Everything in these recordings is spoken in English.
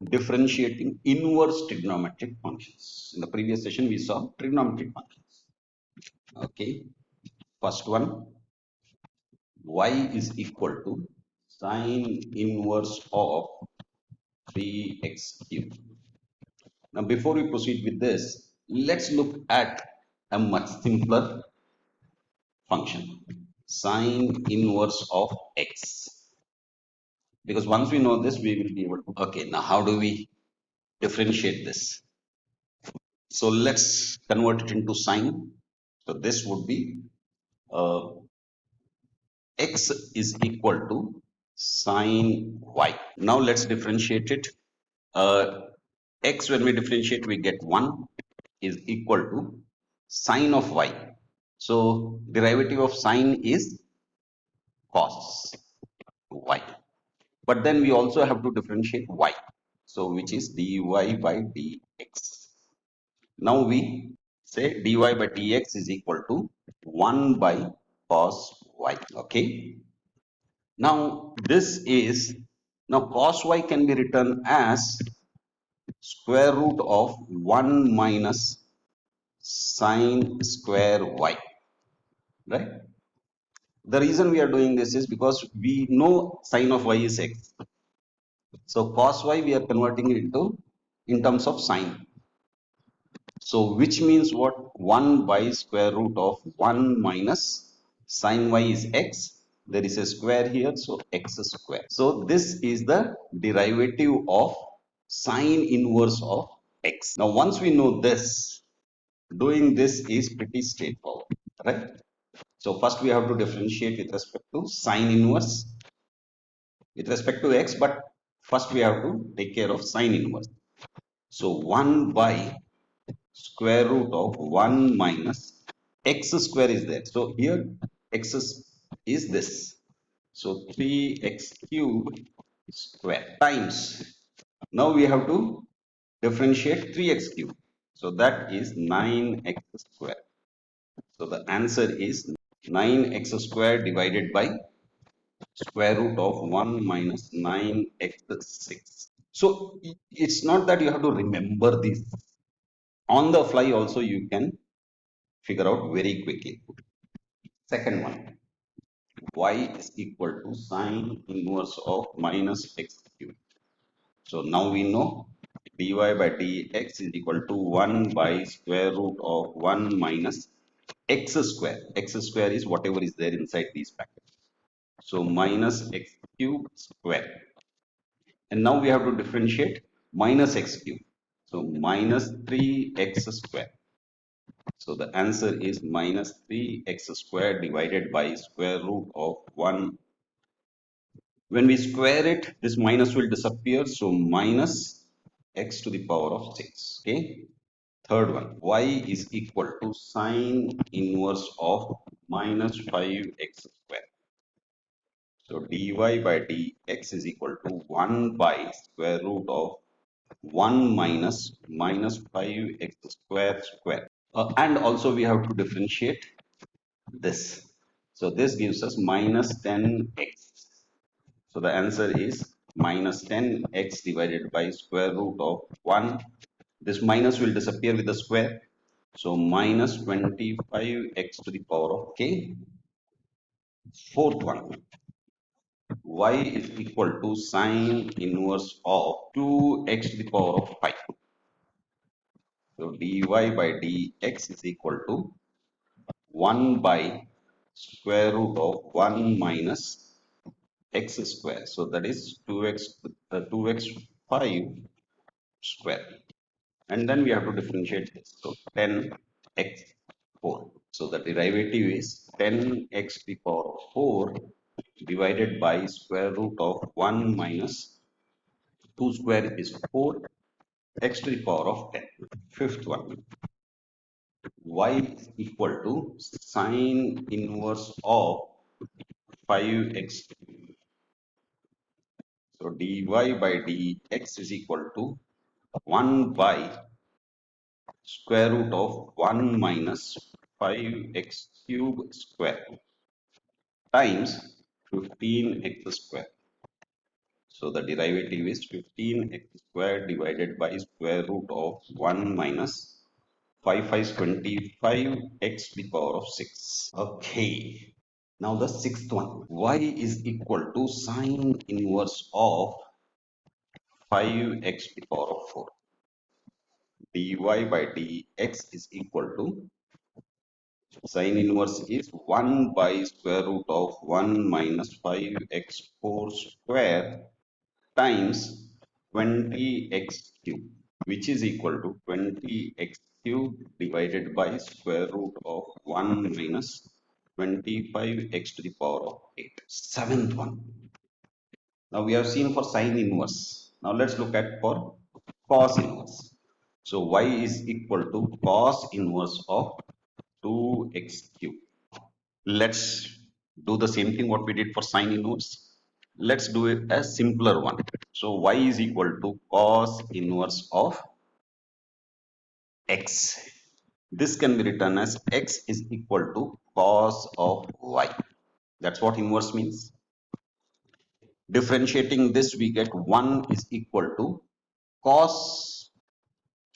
differentiating inverse trigonometric functions. In the previous session, we saw trigonometric functions. Okay, first one, y is equal to sine inverse of 3x cubed. Now, before we proceed with this, let's look at a much simpler function, sine inverse of x. Because once we know this, we will be able to. Okay, now how do we differentiate this? So let's convert it into sine. So this would be uh, x is equal to sine y. Now let's differentiate it. X, when we differentiate, we get 1 is equal to sine of y. So derivative of sine is cos y. But then we also have to differentiate y. So which is dy by dx. Now we say dy by dx is equal to 1 by cos y. Okay. Now this is, now cos y can be written as square root of 1 minus sine square y, right? The reason we are doing this is because we know sine of y is x. So cos y we are converting it into in terms of sine. So which means what? 1 by square root of 1 minus sine y is x. There is a square here, so x square. So this is the derivative of sine inverse of x. Now once we know this, doing this is pretty straightforward, right? So first we have to differentiate with respect to sine inverse with respect to x, but first we have to take care of sine inverse. So 1 by square root of 1 minus x square is there. So here x is this. So 3x cube square times. Now we have to differentiate 3x cube. So that is 9x square. So the answer is 9x square divided by square root of 1 minus 9x6. So it's not that you have to remember this. On the fly also you can figure out very quickly. Second one, y is equal to sine inverse of minus x cubed. So now we know dy by dx is equal to 1 by square root of 1 minus x square. X square is whatever is there inside these brackets. So minus x cube square. And now we have to differentiate minus x cube. So minus 3x square. So the answer is minus 3x square divided by square root of 1. When we square it, this minus will disappear. So minus x to the power of 6. Okay. Third one, y is equal to sine inverse of minus 5x square. So dy by dx is equal to 1 by square root of 1 minus 5x square square. And also we have to differentiate this. So this gives us minus 10x. So the answer is minus 10x divided by square root of 1. This minus will disappear with the square. So minus 25x to the power of k. Fourth one, y is equal to sine inverse of 2x to the power of 5. So dy by dx is equal to 1 by square root of 1 minus x square. So that is 2x 5 square. And then we have to differentiate this. So 10x 4. So the derivative is 10x to the power of 4 divided by square root of 1 minus 2 square is 4 x to the power of 10. Fifth one, y is equal to sine inverse of 5x. So dy by dx is equal to 1 by square root of 1 minus 5x cube square times 15x square. So the derivative is 15x squared divided by square root of 1 minus 5 5 is 25 x to the power of 6. Okay. Now the sixth one. Y is equal to sine inverse of 5x to the power of 4. Dy by dx is equal to sine inverse is 1 by square root of 1 minus 5x4 square times 20x cube, which is equal to 20x cube divided by square root of 1 minus 25x to the power of 8. Seventh one. Now we have seen for sine inverse. Now let's look at for cos inverse. So y is equal to cos inverse of 2x cube. Let's do the same thing what we did for sine inverse. Let's do it as simpler one. So y is equal to cos inverse of x. This can be written as x is equal to cos of y. That's what inverse means. Differentiating this, we get 1 is equal to cos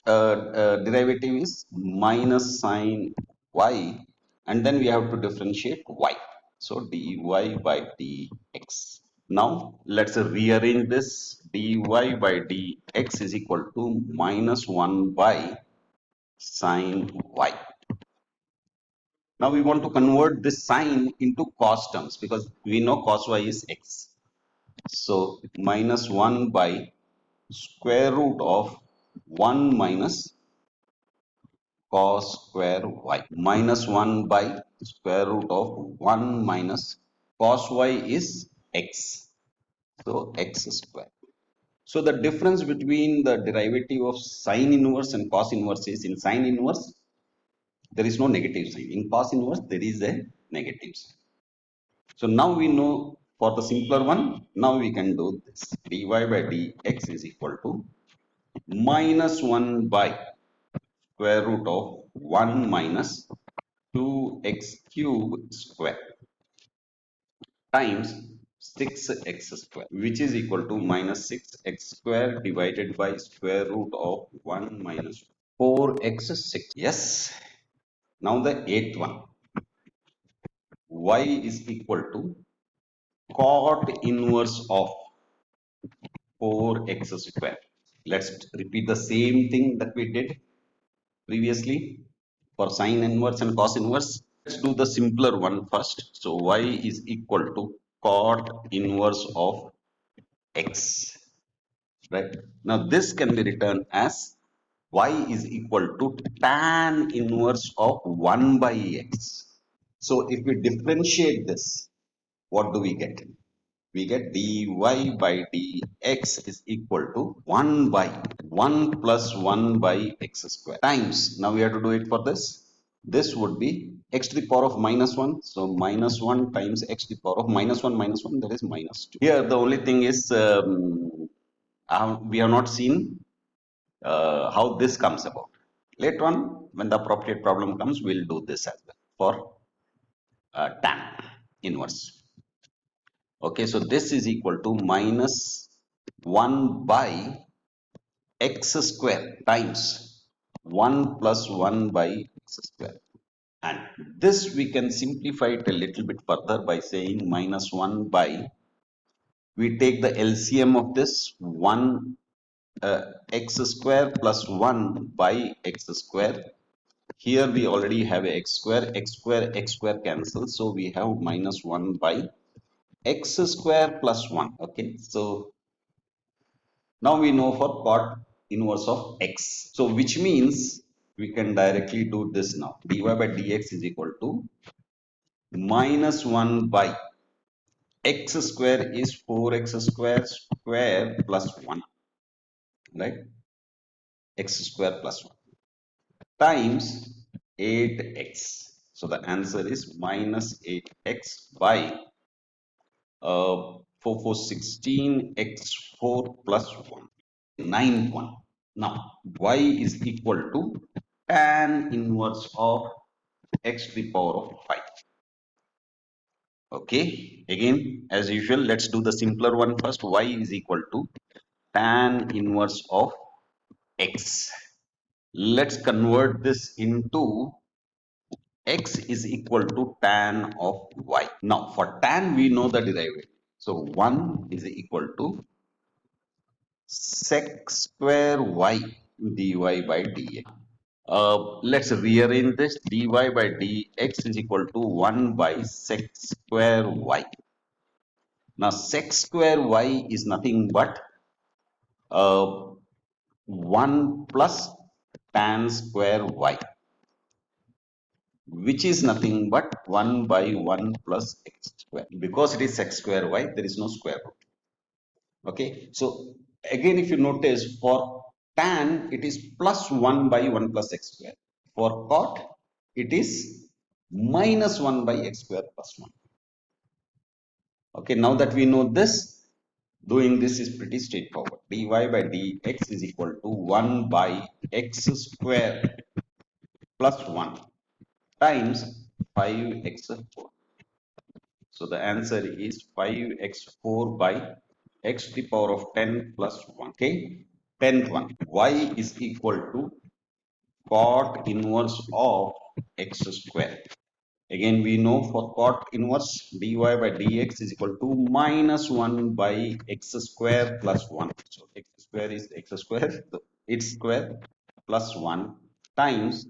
derivative is minus sine y, and then we have to differentiate y. So dy by dx. Now let's rearrange this. Dy by dx is equal to minus 1 by sine y. Now we want to convert this sine into cos terms because we know cos y is x. So minus 1 by square root of 1 minus cos square y, minus 1 by square root of 1 minus cos y is x. So x square. So the difference between the derivative of sine inverse and cos inverse is in sine inverse there is no negative sign. In cos inverse there is a negative sign. So now we know for the simpler one, now we can do this. Dy by dx is equal to minus 1 by square root of 1 minus 2x cube square times 6x square, which is equal to minus 6x square divided by square root of 1 minus 4x 6. Yes. Now the eighth one. Y is equal to cot inverse of 4x square. Let's repeat the same thing that we did previously for sine inverse and cos inverse. Let's do the simpler one first. So y is equal to cot inverse of x. Right? Now this can be written as y is equal to tan inverse of 1 by x. So if we differentiate this, what do we get? We get dy by dx is equal to 1 by 1 plus 1 by x square times. Now we have to do it for this. This would be x to the power of minus 1. So minus 1 times x to the power of minus 1 minus 1, that is minus 2. Here the only thing is we have not seen how this comes about. Later on, when the appropriate problem comes, we'll do this as well for tan inverse. Okay, so this is equal to minus 1 by x square times 1 plus 1 by x square. And this we can simplify it a little bit further by saying minus 1 by, we take the LCM of this 1 x square plus 1 by x square. Here we already have a x square cancels. So we have minus 1 by x square plus 1. Okay, so now we know for cot inverse of x. So which means we can directly do this now. Dy by dx is equal to minus 1 by x square is 4x square plus 1. Right? X square plus 1 times 8x. So the answer is minus 8x by 4 16 x4 plus 1. 9th one. Now y is equal to tan inverse of x to the power of 5. Okay, again, as usual, let's do the simpler one first. Y is equal to tan inverse of x. Let's convert this into x is equal to tan of y. Now, for tan, we know the derivative. So, 1 is equal to sec square y dy by dx. Let's rearrange this. Dy by dx is equal to 1 by sec square y. Now, sec square y is nothing but uh, 1 plus tan square y, which is nothing but 1 by 1 plus x square. Because it is sec square y, there is no square root. Okay, so again, if you notice, for tan, it is plus 1 by 1 plus x square. For cot, it is minus 1 by x square plus 1. Okay, now that we know this, doing this is pretty straightforward. Dy by dx is equal to 1 by x square plus 1 times 5x4. So the answer is 5x4 by x to the power of 10 plus 1. Okay, 10th one. Y is equal to cot inverse of x square. Again, we know for cot inverse dy by dx is equal to minus 1 by x square plus 1. So x square is x square, so its square plus 1 times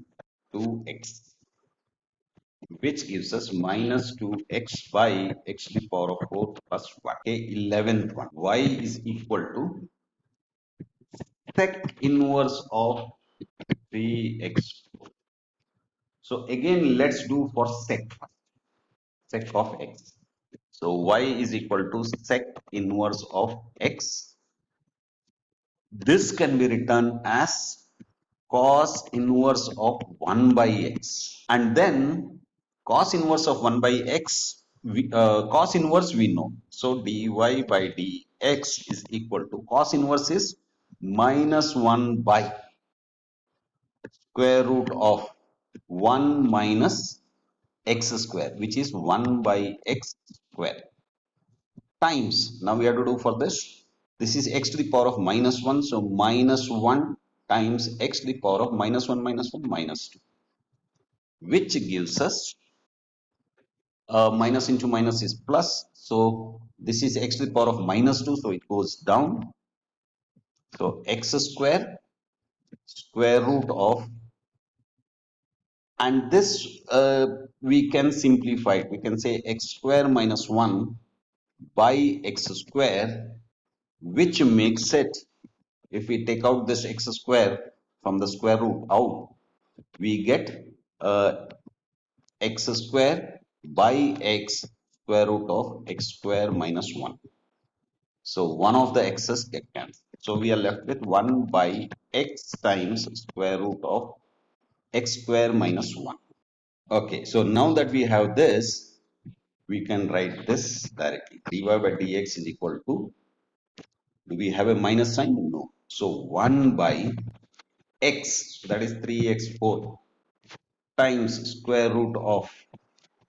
2x, which gives us minus 2x by x to the power of 4 plus 1. Okay, 11th one. Y is equal to sec inverse of 3x. So again, let's do for sec of x. So y is equal to sec inverse of x. This can be written as cos inverse of 1 by x. And then cos inverse of 1 by x, cos inverse we know. So dy by dx is equal to cos inverse is minus 1 by square root of 1 minus x square, which is 1 by x square, times, now we have to do for this is x to the power of minus 1, so minus 1 times x to the power of minus 1 minus 1 minus 2, which gives us minus into minus is plus, so this is x to the power of minus 2, so it goes down, so x square square root of, and this we can simplify it, we can say x square minus 1 by x square, which makes it, if we take out this x square from the square root out, we get x square by x square root of x square minus 1. So one of the x's get cancelled. So we are left with 1 by x times square root of x square minus 1. Okay, so now that we have this, we can write this directly. Dy by dx is equal to, do we have a minus sign? No. So 1 by x, that is 3x4, times square root of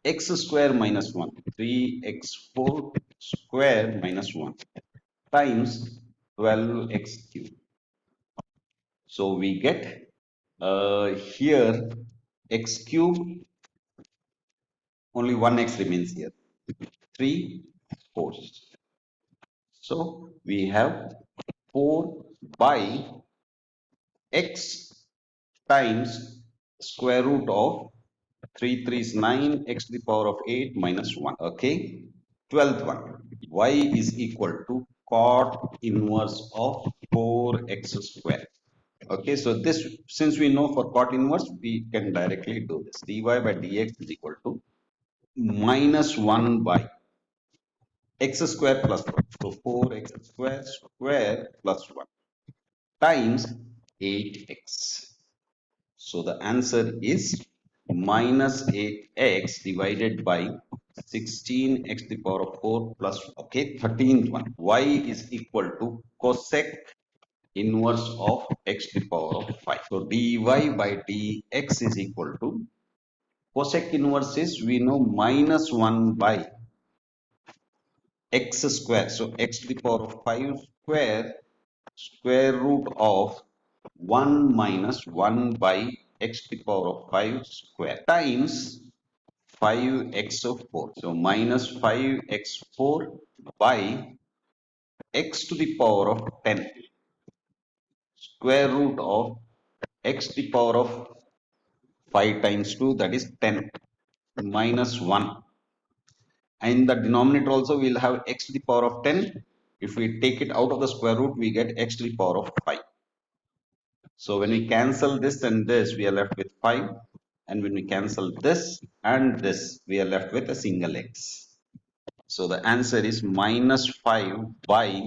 x square minus 1, 3x4 square minus 1, times 12x cube. So we get here x cube, only one x remains here, 3 fourths. So we have 4 by x times square root of 3 3 is 9, x to the power of 8 minus 1. Okay, 12th one. Y is equal to cot inverse of 4x square. Okay, so this, since we know for cot inverse, we can directly do this. Dy by dx is equal to minus 1 by x square plus 1. So 4x square square plus 1 times 8x. So the answer is minus 8x divided by 16x to the power of 4 plus 1. Okay, 13th one. Y is equal to cosec inverse of x to the power of 5. So dy by dx is equal to, cosec inverse is, we know, minus 1 by x square. So x to the power of 5 square, square root of 1 minus 1 by x to the power of 5 square times 5x of 4. So minus 5x4 by x to the power of 10, square root of x to the power of 5 times 2, that is 10, minus 1. And the denominator also will have x to the power of 10. If we take it out of the square root, we get x to the power of 5. So when we cancel this and this, we are left with 5. And when we cancel this and this, we are left with a single x. So the answer is minus 5 by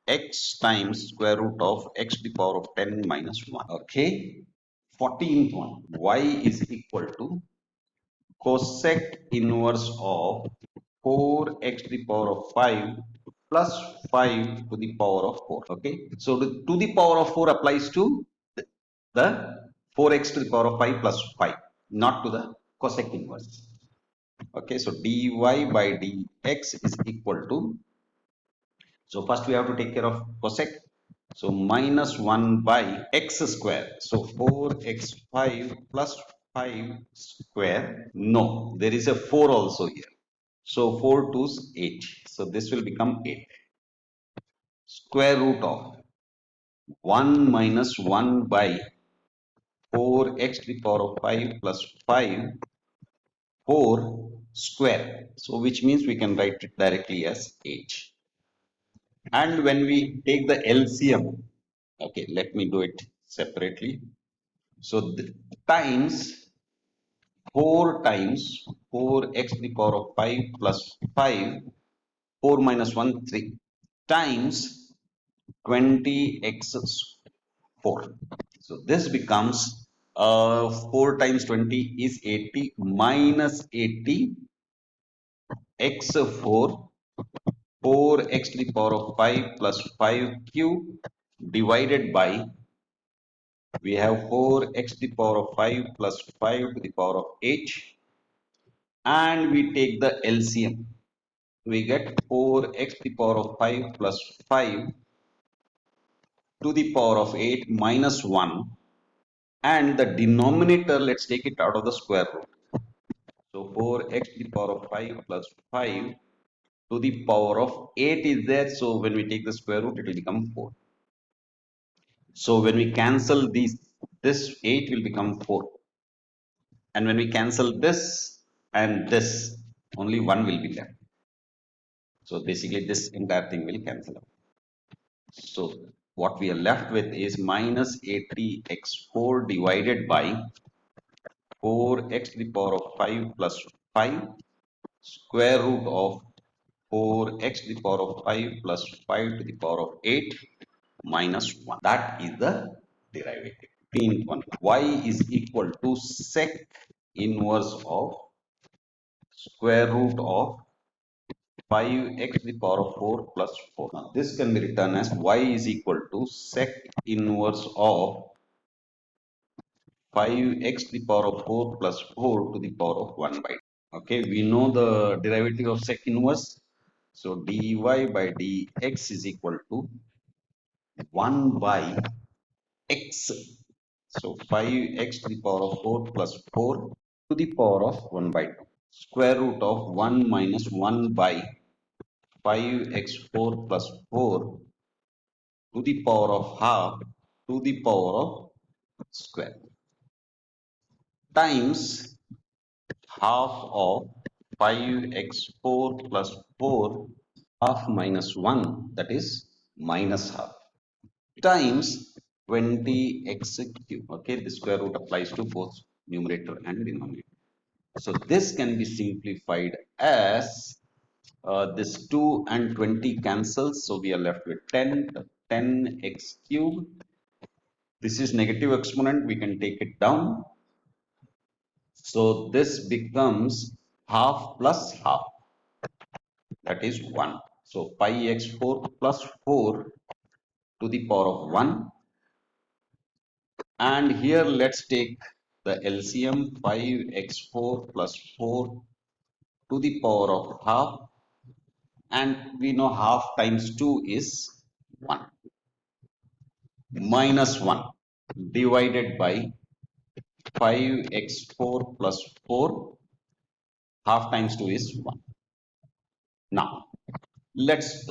x times square root of x to the power of 10 minus 1. Okay. 14th one. Y is equal to cosec inverse of 4x to the power of 5 plus 5 to the power of 4. Okay. So the to the power of 4 applies to the 4x to the power of 5 plus 5, not to the cosec inverse. Okay. So dy by dx is equal to, so first we have to take care of cosec. So minus 1 by x square. So 4x5 plus 5 square. No, there is a 4 also here. So 4 2's 8. So this will become 8. Square root of 1 minus 1 by 4x to the power of 5 plus 5, 4 square. So which means we can write it directly as 8. And when we take the LCM, okay, let me do it separately. So times 4 times 4x to the power of 5 plus 5, 4 minus 1, 3 times 20x 4. So this becomes 4 times 20 is 80 minus 80 x 4, 4x to the power of 5 plus 5 cube divided by, we have 4x to the power of 5 plus 5 to the power of 8, and we take the LCM. We get 4x to the power of 5 plus 5 to the power of 8 minus 1, and the denominator, let's take it out of the square root. So 4x to the power of 5 plus 5 to the power of 8 is there. So when we take the square root, it will become 4. So when we cancel these, this 8 will become 4. And when we cancel this and this, only 1 will be left. So basically this entire thing will cancel out. So what we are left with is minus 80x4 divided by 4x to the power of 5 plus 5 square root of 4x to the power of 5 plus 5 to the power of 8 minus 1. That is the derivative. 15th one. Y is equal to sec inverse of square root of 5x to the power of 4 plus 4. Now this can be written as y is equal to sec inverse of 5x to the power of 4 plus 4 to the power of 1 by 2. Okay, we know the derivative of sec inverse. So dy by dx is equal to 1 by x. So 5x to the power of 4 plus 4 to the power of 1 by 2. Square root of 1 minus 1 by 5x4 plus 4 to the power of half to the power of square times half of 5x4 plus 4, half minus 1, that is minus half, times 20x cube. Okay, the square root applies to both numerator and denominator. So this can be simplified as this 2 and 20 cancels. So we are left with 10, 10x cube. This is negative exponent. We can take it down. So this becomes half plus half. That is 1. So pi x4 plus 4 to the power of 1. And here let's take the LCM, 5x4 plus 4 to the power of half, and we know half times 2 is 1 minus 1 divided by 5x4 plus 4, half times 2 is 1. Now let's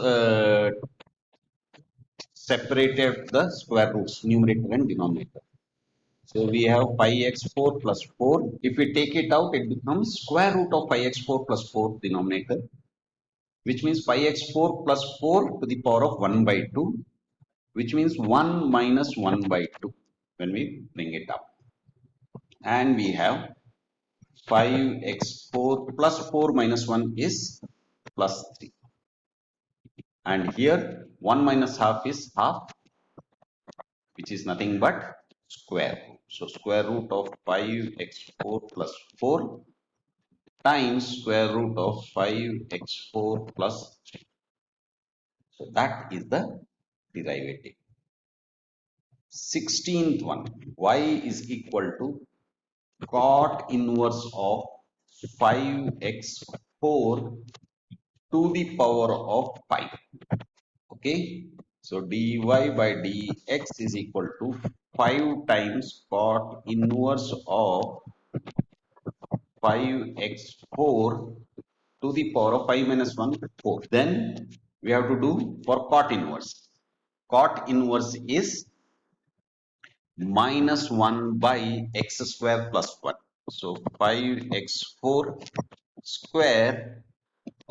separate the square roots, numerator and denominator. So we have 5x4 plus 4. If we take it out, it becomes square root of 5x4 plus 4 denominator, which means 5x4 plus 4 to the power of 1 by 2, which means 1 minus 1 by 2 when we bring it up. And we have 5x4 plus 4 minus 1 is plus 3. And here 1 minus half is half, which is nothing but square root. So square root of 5x4 plus 4 times square root of 5x4 plus 3. So that is the derivative. 16th one, y is equal to cot inverse of 5x4 to the power of 5. Okay, so dy by dx is equal to 5 times cot inverse of 5x4 to the power of 5 minus 1, 4. Then we have to do for cot inverse. Cot inverse is minus 1 by x square plus 1. So 5x4 square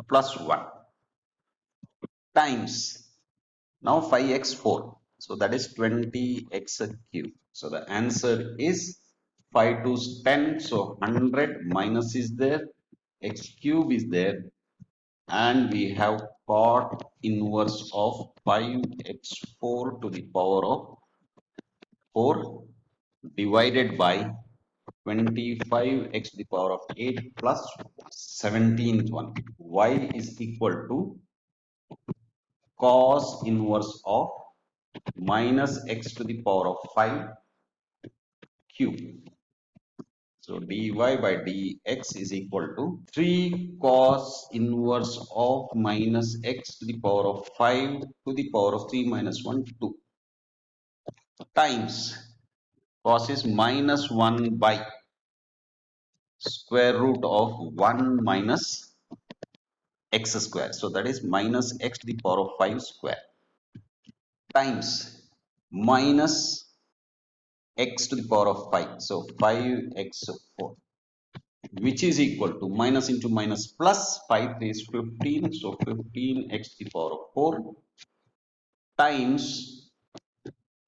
plus 1 times, now 5x4. So that is 20x cube. So the answer is 5 to 10. So 100 minus is there, x cube is there, and we have cot inverse of 5x4 to the power of 4 divided by 25x to the power of 8 plus 17th one. Y is equal to cos inverse of minus x to the power of 5 cube. So dy by dx is equal to 3 cos inverse of minus x to the power of 5 to the power of 3 minus 1, 2 times cos is minus 1 by square root of 1 minus x square. So that is minus x to the power of 5 square times minus x to the power of 5. So 5x4, which is equal to minus into minus plus 5 is 15. So 15x to the power of 4 times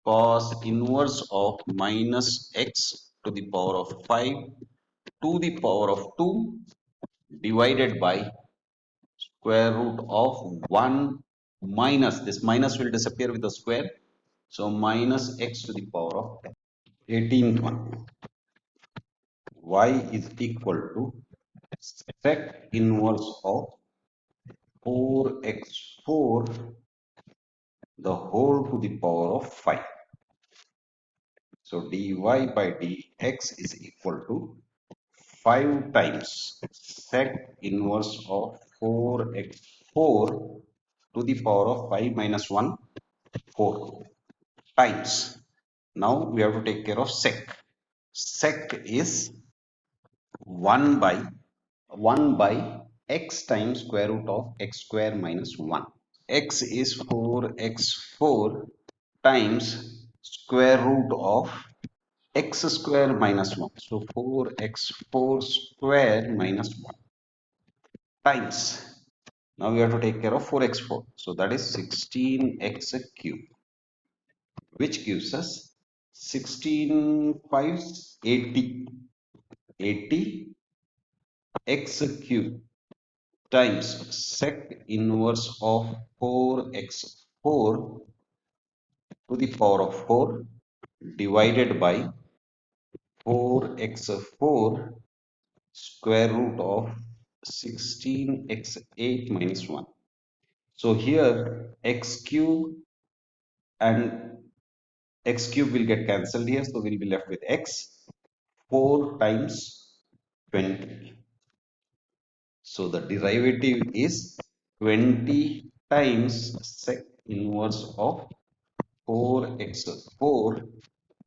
cos inverse of minus x to the power of 5 to the power of 2 divided by square root of 1 minus, this minus will disappear with the square. So minus x to the power of 10. 18th one, y is equal to sec inverse of 4x4 the whole to the power of 5. So dy by dx is equal to 5 times sec inverse of 4x4 to the power of 5 minus 1, 4 times. Now we have to take care of sec. Sec is 1 by x times square root of x square minus 1. X is 4x4 times square root of x square minus 1. So 4x4 square minus 1 times. Now we have to take care of 4x4. So that is 16x cube, which gives us 16 5s 80. 80 x cube times sec inverse of 4x4 to the power of 4 divided by 4x4 square root of 16x8 minus 1. So here x cube and x cube will get cancelled here, so we'll be left with x 4 times 20. So the derivative is 20 times sec inverse of 4x, 4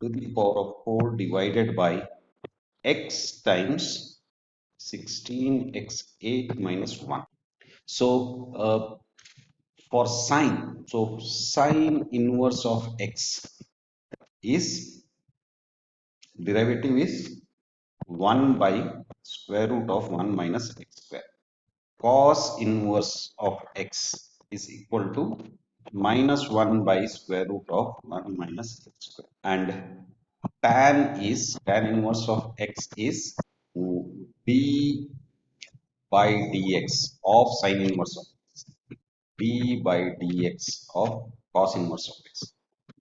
to the power of 4 divided by x times 16x8 minus 1. So for sine, so sine inverse of x is derivative is 1 by square root of 1 minus x square. Cos inverse of x is equal to minus 1 by square root of 1 minus x square. And tan inverse of x is d by dx of sine inverse of x. d by dx of cos inverse of x.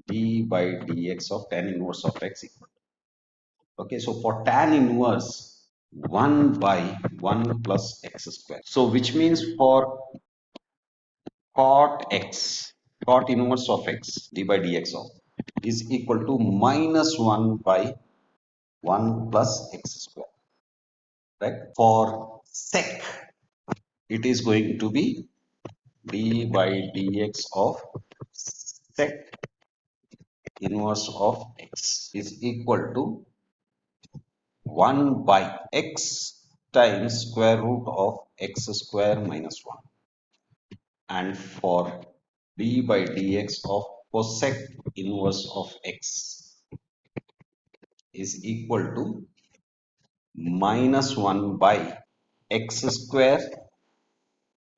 d by dx of tan inverse of x equal. Okay, so for tan inverse, 1 by 1 plus x square. So which means for cot x, cot inverse of x, d by dx of, is equal to minus 1 by 1 plus x square. Right? For sec, it is going to be d by dx of sec inverse of x is equal to 1 by x times square root of x square minus 1. And for d by dx of cosec inverse of x is equal to minus 1 by x square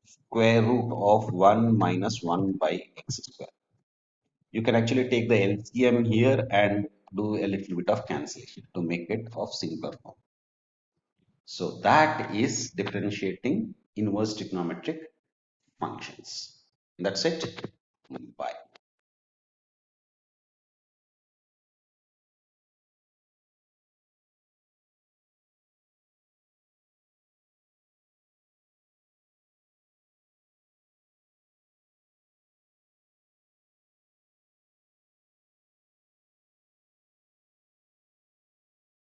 square root of 1 minus 1 by x square. You can actually take the LCM here and do a little bit of cancellation to make it of simpler form. So that is differentiating inverse trigonometric functions. That's it. Bye.